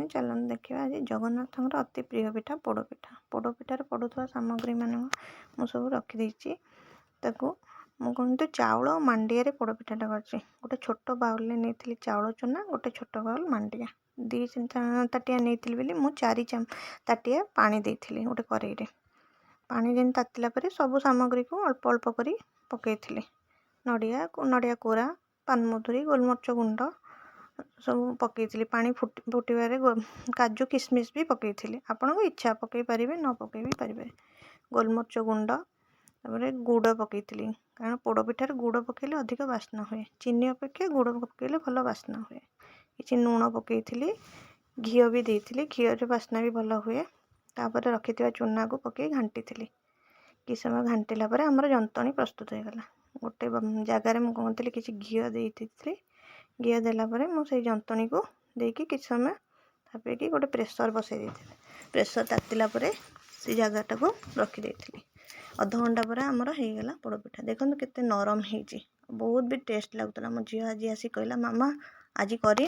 चलते देखा आज जगन्नाथ अति प्रिय पिठा पोड़पिठा। पोड़पिठार पड़ुवा सामग्री मान मु सब रखीदे ताकू मु कहते चाउल मांडिया पोड़पिठाटा कर गोटे छोट बाउल नहीं चाउल चूना गोटे छोट बाउल मांडिया 2 ताटिया नहीं बोली मुझे 4 ताटिया पानी देती गोटे करेई पानी जेन तातिला पर सब सामग्री को अल्प अल्प कर पकई नड़िया कोरा पानमधुरी गोलमरिच गुंड सब पकई पानी फुटबार काजू किशमिश भी पकई आपण को इच्छा पकई पारे न पकई भी पारे गोलमरिच गुंड तापर गुड़ पकई कारण पोड़पिठार गुड़ पकईले अधिक बास्ना हुए चीनी अपेक्षा गुड़ पकईले भल बास्ना हुए कि लुण पकई घी भी देती घी बास्ना भी भल हुए तापर रखि चूना को पकई घाटी कि समय घाटिला आमर जंतणी प्रस्तुत हो गला गोटे जगार मुझे किसी घी देती घी देलापर मुझे जंतणी को देकी कि समय थापी गोटे प्रेसर बसई देती प्रेसर तातिला से जगटा को रखीदे अध घंटा पर आमर हो गला पोड़पिठा देखो केते नरम हो बहुत भी टेस्ट लगुला मो झी आज आसी कहला मामा आज कर